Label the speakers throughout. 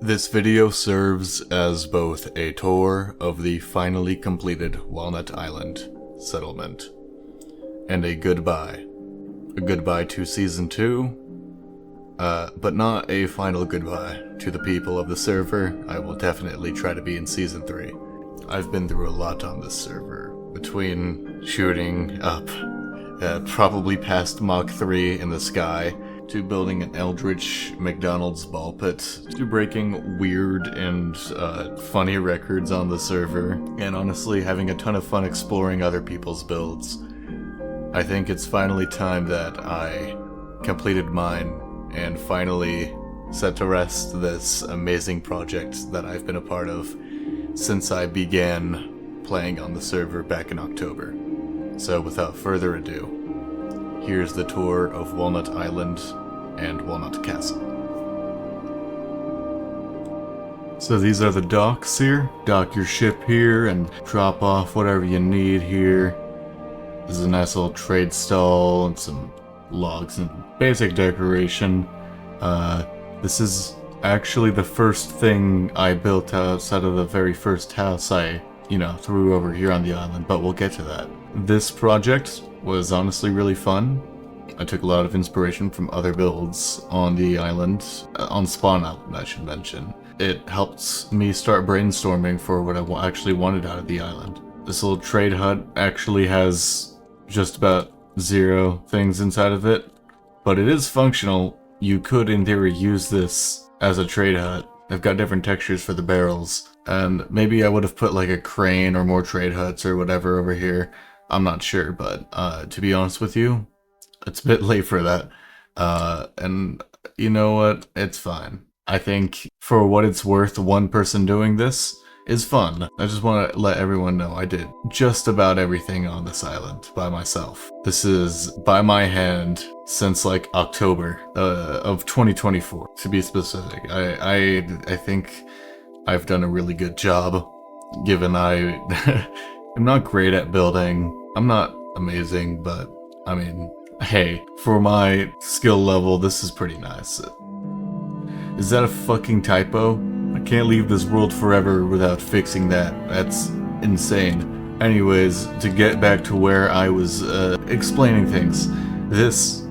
Speaker 1: This video serves as both a tour of the finally completed Walnut Island settlement and a goodbye. A goodbye to Season 2, but not a final goodbye to the people of the server. I will definitely try to be in Season 3. I've been through a lot on this server, between shooting up probably past Mach 3 in the sky, to building an eldritch McDonald's ball pit, to breaking weird and funny records on the server, and honestly having a ton of fun exploring other people's builds. I think it's finally time that I completed mine and finally set to rest this amazing project that I've been a part of since I began playing on the server back in October. So without further ado, here's the tour of Walnut Island and Walnut Castle. So these are the docks here. Dock your ship here and drop off whatever you need here. This is a nice little trade stall and some logs and basic decoration. This is actually the first thing I built outside of the very first house I, threw over here on the island, but we'll get to that. This project was honestly really fun. I took a lot of inspiration from other builds on the island, on Spawn Island I should mention. It helped me start brainstorming for what I actually wanted out of the island. This little trade hut actually has just about 0 things inside of it, but it is functional. You could in theory use this as a trade hut. I've got different textures for the barrels, and maybe I would have put like a crane or more trade huts or whatever over here. I'm not sure, but to be honest with you, it's a bit late for that. And you know what? It's fine. I think for what it's worth, one person doing this is fun. I just want to let everyone know I did just about everything on this island by myself. This is by my hand since like October of 2024, to be specific. I think I've done a really good job, given I'm not great at building. I'm not amazing, but I mean, hey, for my skill level, this is pretty nice. Is that a fucking typo? I can't leave this world forever without fixing that. That's insane. Anyways, to get back to where I was explaining things, this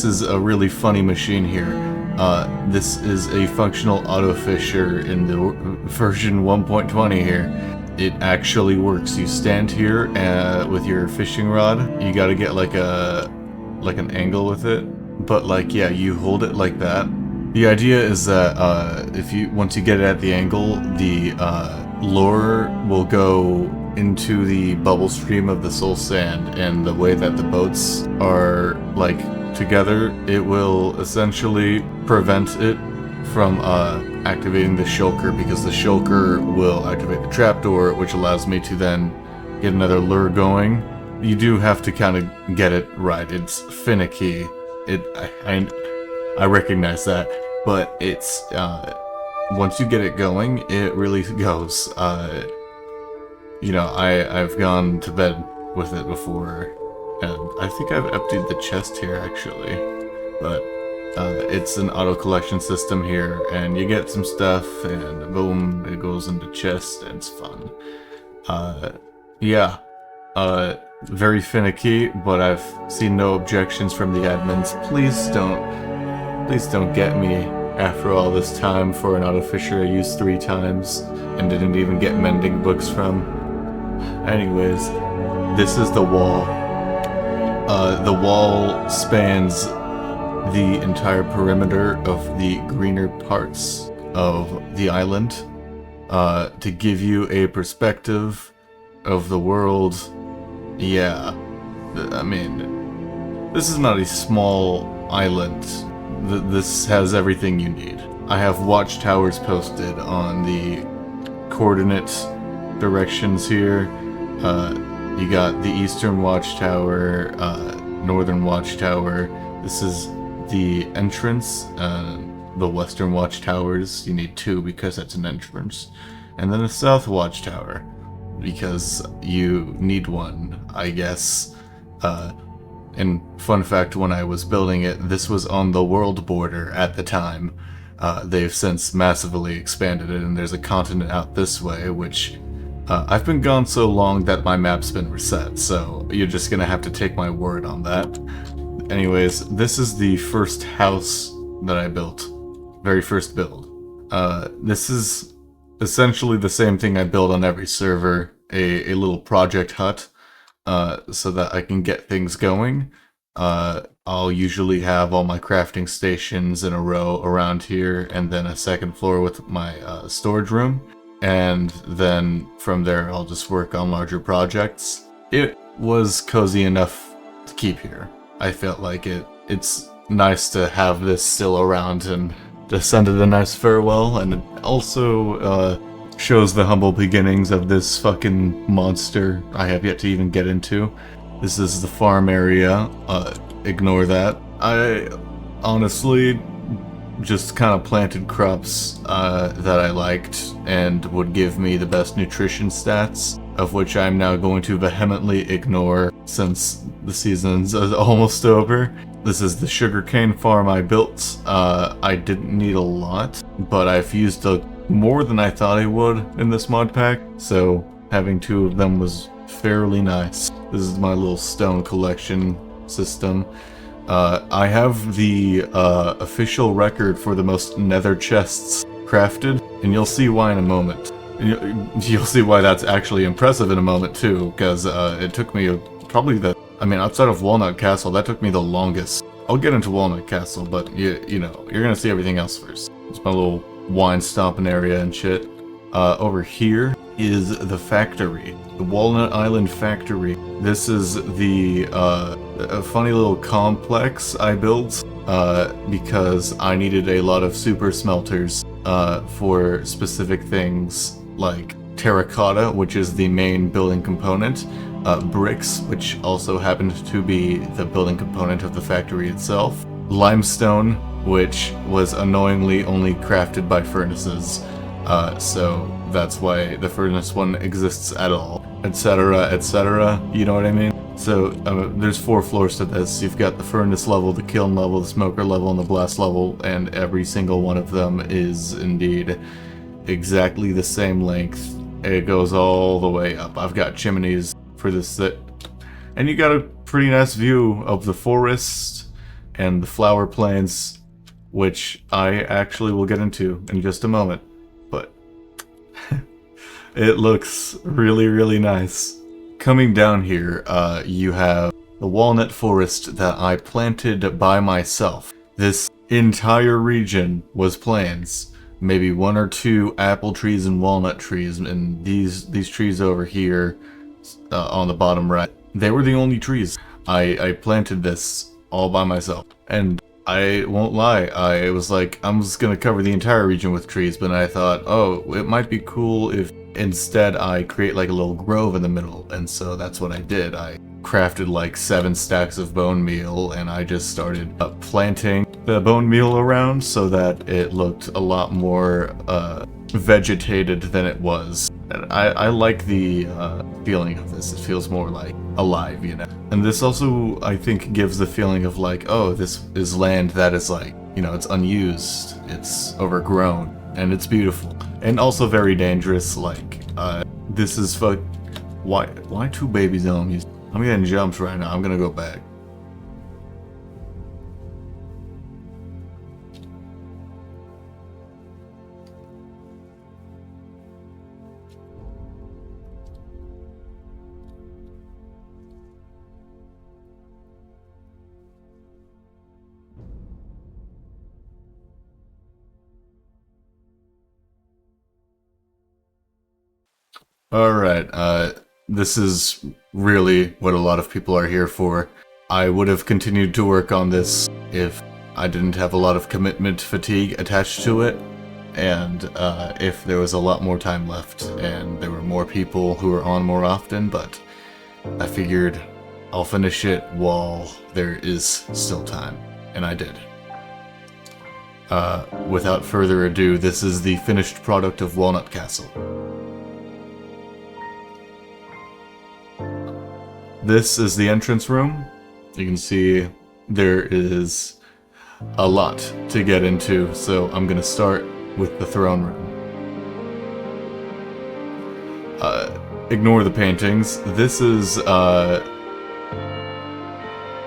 Speaker 1: is a really funny machine here. This is a functional auto fisher in the version 1.20 here. It actually works. You stand here with your fishing rod. You gotta get like an angle with it, but yeah, you hold it like that. The idea is that once you get it at the angle, the lure will go into the bubble stream of the soul sand, and the way that the boats are together, it will essentially prevent it from activating the shulker, because the shulker will activate the trapdoor, which allows me to then get another lure going. You do have to kind of get it right. It's finicky. I recognize that, but it's once you get it going, it really goes. I've gone to bed with it before, and I think I've emptied the chest here actually, but it's an auto collection system here, and you get some stuff, and boom, it goes into chest, and it's fun. Very finicky, but I've seen no objections from the admins. Please don't get me after all this time for an auto fisher I used 3 times and didn't even get mending books from. Anyways, this is the wall. The wall spans the entire perimeter of the greener parts of the island to give you a perspective of the world. Yeah, I mean, this is not a small island. This has everything you need. I have watchtowers posted on the coordinate directions here. You got the eastern watchtower, northern watchtower. This is the entrance. The western watchtowers, you need 2 because that's an entrance. And then a south watchtower, because you need 1, I guess. And fun fact, when I was building it, this was on the world border at the time. they've since massively expanded it, and there's a continent out this way, which I've been gone so long that my map's been reset, so you're just gonna have to take my word on that. Anyways, this is the first house that I built. Very first build. This is essentially the same thing I build on every server, a little project hut, so that I can get things going. I'll usually have all my crafting stations in a row around here, and then a second floor with my storage room. And then from there I'll just work on larger projects. It was cozy enough to keep here. I felt like it's nice to have this still around and to send it a nice farewell, and it also shows the humble beginnings of this fucking monster I have yet to even get into. This is the farm area. Ignore that. I honestly just kind of planted crops that I liked and would give me the best nutrition stats, of which I'm now going to vehemently ignore since the season's almost over. This is the sugarcane farm I built. I didn't need a lot, but I've used more than I thought I would in this mod pack, so having 2 of them was fairly nice. This is my little stone collection system. I have the official record for the most nether chests crafted, and you'll see why in a moment. You'll see why that's actually impressive in a moment too, because it took me outside of Walnut Castle, that took me the longest. I'll get into Walnut Castle, but you know, you're gonna see everything else first. It's my little wine stomping area and shit. Over here is the factory, the Walnut Island factory. This is the a funny little complex I built because I needed a lot of super smelters for specific things like terracotta, which is the main building component, bricks, which also happened to be the building component of the factory itself, limestone, which was annoyingly only crafted by furnaces, so that's why the furnace one exists at all, etc., etc., you know what I mean? So there's 4 floors to this. You've got the furnace level, the kiln level, the smoker level, and the blast level, and every single one of them is indeed exactly the same length. It goes all the way up. I've got chimneys for this, and you got a pretty nice view of the forest and the flower plains, which I actually will get into in just a moment, but it looks really, really nice. Coming down here, you have the walnut forest that I planted by myself. This entire region was plains. Maybe 1 or 2 apple trees and walnut trees, and these trees over here on the bottom right, they were the only trees. I planted this all by myself, and I won't lie, I was like, I'm just gonna cover the entire region with trees, but I thought, oh, it might be cool if instead I create like a little grove in the middle, and so that's what I did. I crafted like 7 stacks of bone meal, and I just started planting the bone meal around so that it looked a lot more vegetated than it was. And I like the feeling of this. It feels more like alive, you know. And this also, I think, gives the feeling of like, oh, this is land that is like, you know, it's unused, it's overgrown, and it's beautiful. And also very dangerous, like, this is why 2 baby zombies? I'm getting jumped right now, I'm gonna go back. Alright, this is really what a lot of people are here for. I would have continued to work on this if I didn't have a lot of commitment fatigue attached to it, and if there was a lot more time left and there were more people who were on more often, but I figured I'll finish it while there is still time, and I did. Without further ado, this is the finished product of Walnut Castle. This is the entrance room. You can see there is a lot to get into, so I'm gonna start with the throne room. Ignore the paintings. This is,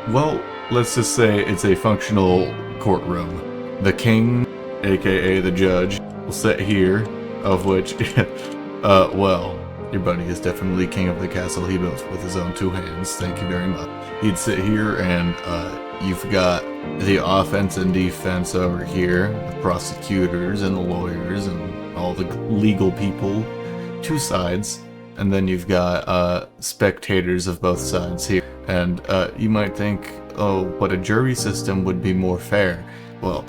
Speaker 1: well, let's just say it's a functional courtroom. The king, aka the judge, will sit here, of which, well, your buddy is definitely king of the castle he built with his own 2 hands. Thank you very much. He'd sit here, and you've got the offense and defense over here, the prosecutors and the lawyers and all the legal people, 2 sides, and then you've got spectators of both sides here. And you might think, oh, but a jury system would be more fair. Well,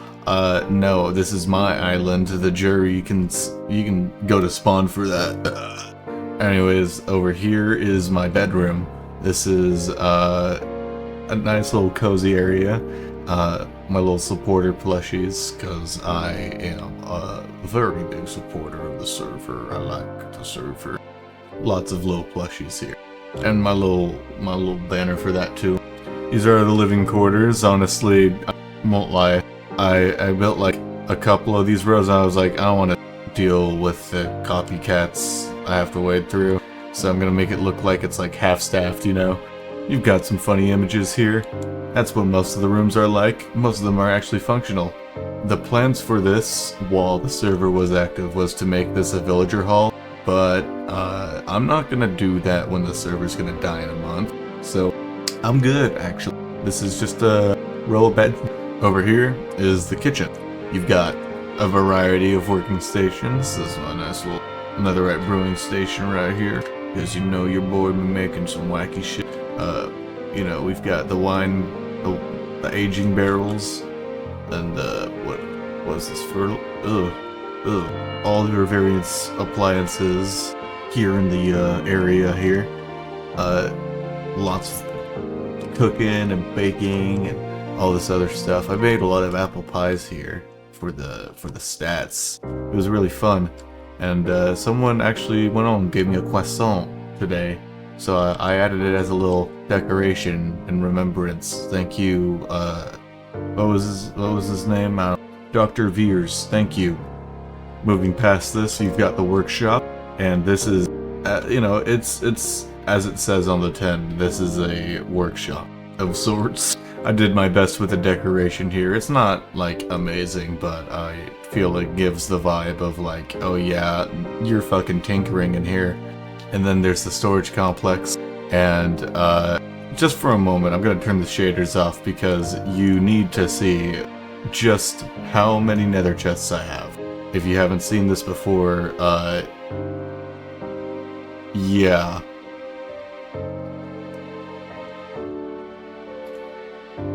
Speaker 1: no, this is my island. The jury, you can go to Spawn for that. Anyways, over here is my bedroom. This is a nice little cozy area. My little supporter plushies, because I am a very big supporter of the server. I like the server. Lots of little plushies here. And my little banner for that too. These are the living quarters. Honestly, I won't lie. I built like a couple of these rows and I was like, I don't want to deal with the copycats I have to wade through. So I'm gonna make it look like it's like half-staffed, you know? You've got some funny images here. That's what most of the rooms are like. Most of them are actually functional. The plans for this, while the server was active, was to make this a villager hall, but I'm not gonna do that when the server's gonna die in a month. So I'm good, actually. This is just a row of bed. Over here is the kitchen. You've got a variety of working stations. This is a nice little netherite brewing station right here, because you know your boy be making some wacky shit. You know, we've got the wine, the aging barrels, and what is this fertile? All your various appliances here in the area here. Lots of cooking and baking and all this other stuff. I made a lot of apple pies here for the stats. It was really fun, and someone actually went on and gave me a croissant today, so I added it as a little decoration in remembrance. Thank you. What was his name? Dr. Veers. Thank you. Moving past this, you've got the workshop, and this is, you know, it's as it says on the tin. This is a workshop of sorts. I did my best with the decoration here. It's not like amazing, but I feel it gives the vibe of like, oh yeah, you're fucking tinkering in here. And then there's the storage complex, and just for a moment, I'm gonna turn the shaders off because you need to see just how many nether chests I have. If you haven't seen this before, yeah.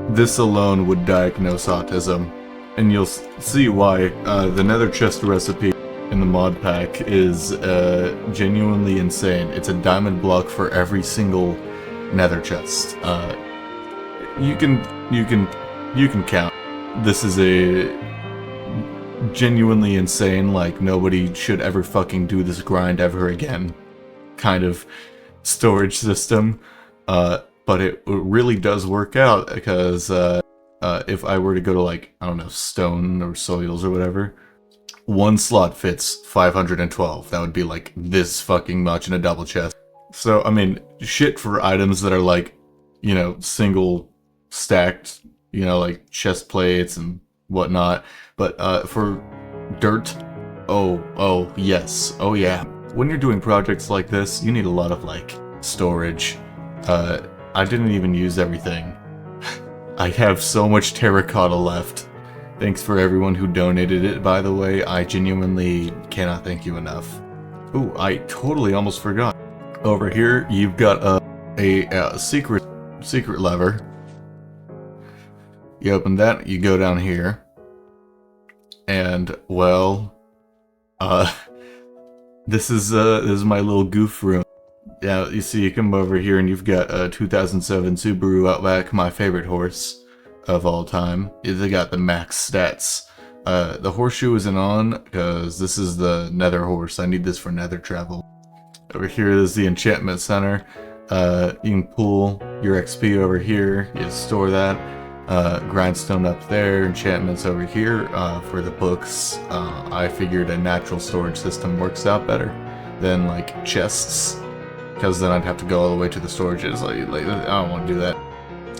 Speaker 1: This alone would diagnose autism, and you'll see why. The nether chest recipe in the mod pack is genuinely insane. It's a diamond block for every single nether chest. You can count. This is a genuinely insane, like nobody should ever fucking do this grind ever again kind of storage system. But it really does work out, because if I were to go to, like, I don't know, stone or soils or whatever, 1 slot fits 512. That would be like this fucking much in a double chest. So, I mean, shit for items that are like, you know, single stacked, you know, like chest plates and whatnot. But for dirt, oh yes, oh yeah. When you're doing projects like this, you need a lot of like storage. I didn't even use everything. I have so much terracotta left. Thanks for everyone who donated it, by the way. I genuinely cannot thank you enough. Ooh, I totally almost forgot. Over here, you've got a secret lever. You open that, you go down here. And, well, this is my little goof room. Yeah, you see, you come over here and you've got a 2007 Subaru Outback, my favorite horse of all time. They got the max stats. The horseshoe isn't on because this is the nether horse. I need this for nether travel. Over here is the enchantment center. You can pull your XP over here. You store that. grindstone up there, enchantments over here. For the books, I figured a natural storage system works out better than like chests, because then I'd have to go all the way to the storages. Like I don't want to do that.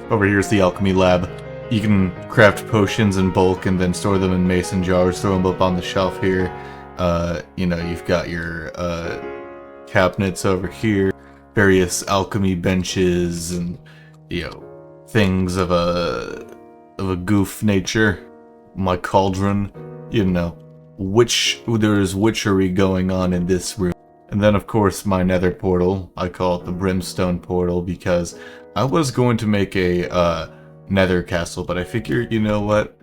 Speaker 1: Over here's the alchemy lab. You can craft potions in bulk and then store them in mason jars, throw them up on the shelf here. You know, you've got your cabinets over here, various alchemy benches, and you know, things of a goof nature. My cauldron, you know, there's witchery going on in this room. And then of course my nether portal. I call it the brimstone portal because I was going to make a nether castle, but I figured, you know what,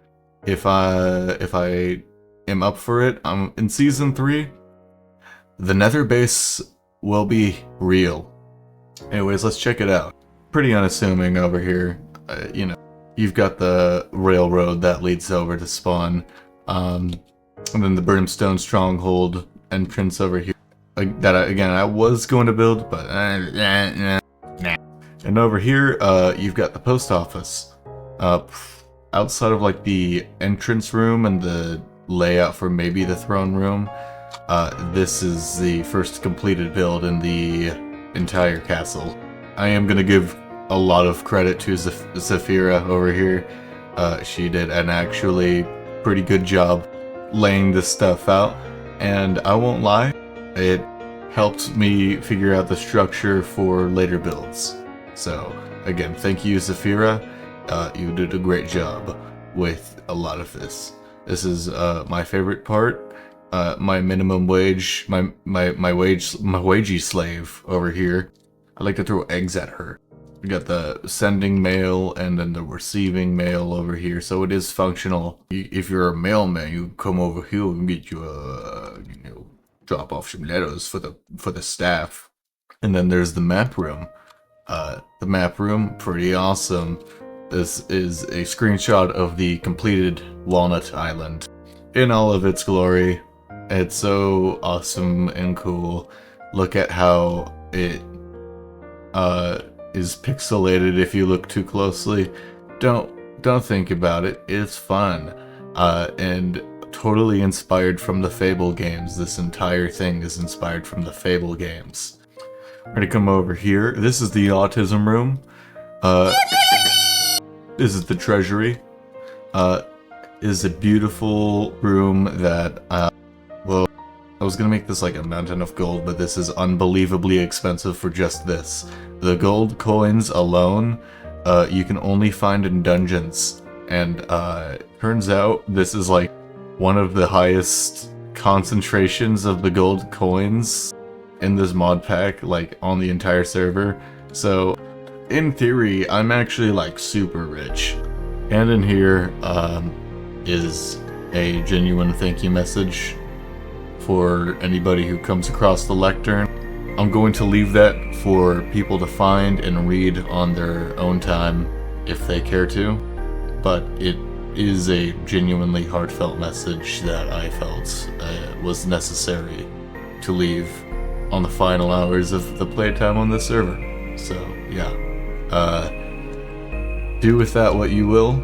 Speaker 1: if I am up for it, in season 3, the nether base will be real. Anyways, let's check it out. Pretty unassuming over here. You know, you've got the railroad that leads over to spawn, and then the brimstone stronghold entrance over here. That I was going to build, but nah. And over here, you've got the post office. Outside of like the entrance room and the layout for maybe the throne room, this is the first completed build in the entire castle. I am gonna give a lot of credit to Zafira over here. She did an actually pretty good job laying this stuff out, and I won't lie, it helped me figure out the structure for later builds. So again, thank you, Zafira. You did a great job with a lot of this. This is my favorite part. My minimum wage, my wagey slave over here. I like to throw eggs at her. We got the sending mail and then the receiving mail over here, so it is functional. If you're a mailman, you come over here and get you you know, drop off some letters for the staff. And then there's the map room. The map room, pretty awesome. This is a screenshot of the completed Walnut Island in all of its glory. It's so awesome and cool. Look at how it is pixelated if you look too closely. Don't think about it. It's fun. And totally inspired from the Fable games. This entire thing is inspired from the Fable games. We're gonna come over here. This is the autism room. This is the treasury. Is a beautiful room that, well, I was gonna make this like a mountain of gold, but this is unbelievably expensive for just this. The gold coins alone, you can only find in dungeons, and turns out this is like one of the highest concentrations of the gold coins in this mod pack, like on the entire server. So in theory, I'm actually like super rich. And in here is a genuine thank you message for anybody who comes across the lectern. I'm going to leave that for people to find and read on their own time if they care to, but it is a genuinely heartfelt message that I felt was necessary to leave on the final hours of the playtime on the server. So yeah, do with that what you will.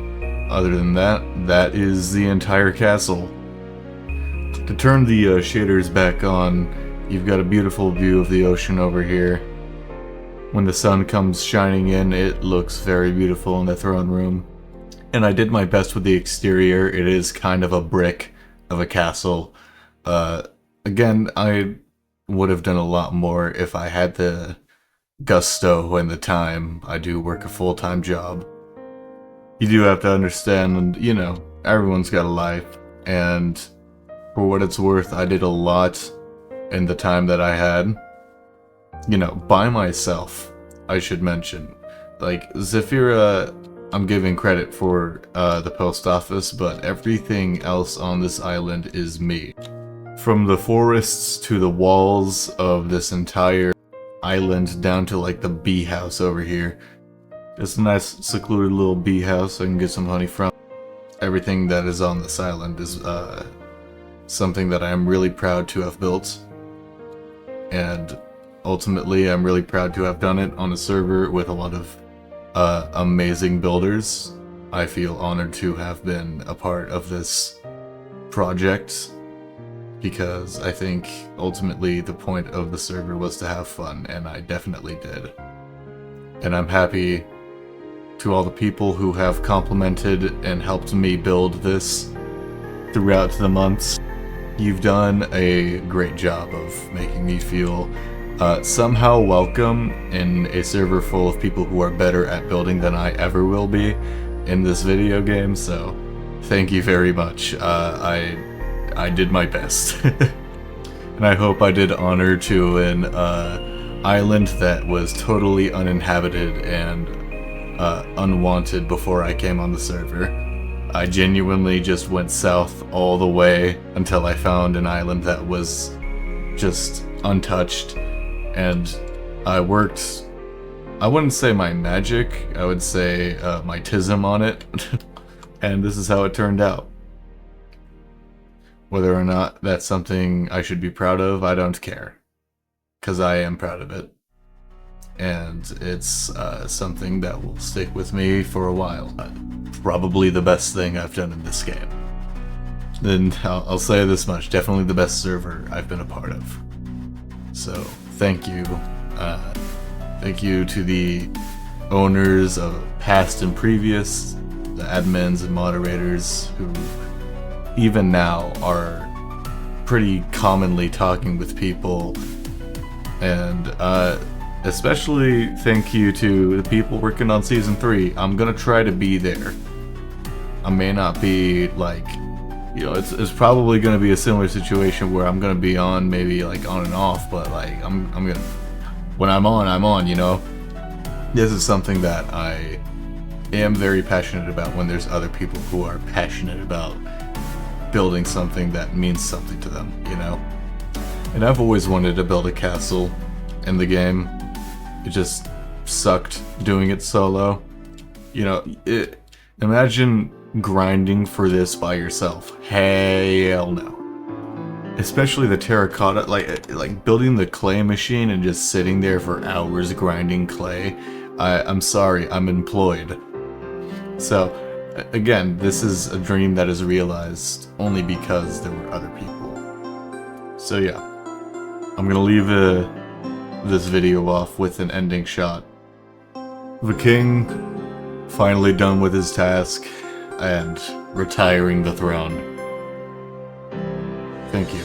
Speaker 1: Other than that, that is the entire castle. To turn the shaders back on, you've got a beautiful view of the ocean over here. When the sun comes shining in, it looks very beautiful in the throne room. And I did my best with the exterior. It is kind of a brick of a castle. Again, I would have done a lot more if I had the gusto and the time. I do work a full-time job. You do have to understand, you know, everyone's got a life, and for what it's worth, I did a lot in the time that I had. You know, by myself, I should mention. Like, Zafira, I'm giving credit for the post office, but everything else on this island is me. From the forests to the walls of this entire island down to like the bee house over here. It's a nice secluded little bee house I can get some honey from. Everything that is on this island is something that I am really proud to have built. And ultimately I'm really proud to have done it on a server with a lot of amazing builders. I feel honored to have been a part of this project, because I think ultimately the point of the server was to have fun, and I definitely did. And I'm happy to all the people who have complimented and helped me build this throughout the months. You've done a great job of making me feel somehow welcome in a server full of people who are better at building than I ever will be in this video game, so thank you very much. I did my best. And I hope I did honor to an island that was totally uninhabited and unwanted before I came on the server. I genuinely just went south all the way until I found an island that was just untouched, and I worked, I wouldn't say my magic, I would say my tism on it, and this is how it turned out. Whether or not that's something I should be proud of, I don't care, because I am proud of it. And it's something that will stick with me for a while. Probably the best thing I've done in this game. Then I'll say this much, definitely the best server I've been a part of. So thank you. Thank you to the owners of past and previous, the admins and moderators who even now are pretty commonly talking with people, and especially thank you to the people working on Season 3. I'm gonna try to be there. I may not be, like, you know, it's probably gonna be a similar situation where I'm gonna be on, maybe like on and off, but like I'm gonna, when I'm on, you know. This is something that I am very passionate about, when there's other people who are passionate about building something that means something to them, you know. And I've always wanted to build a castle in the game. It just sucked doing it solo. You know, imagine grinding for this by yourself. Hell no. Especially the terracotta, like building the clay machine and just sitting there for hours grinding clay. I'm sorry, I'm employed. So, again, this is a dream that is realized only because there were other people. So yeah, I'm gonna leave this video off with an ending shot. The king finally done with his task and retiring the throne. Thank you.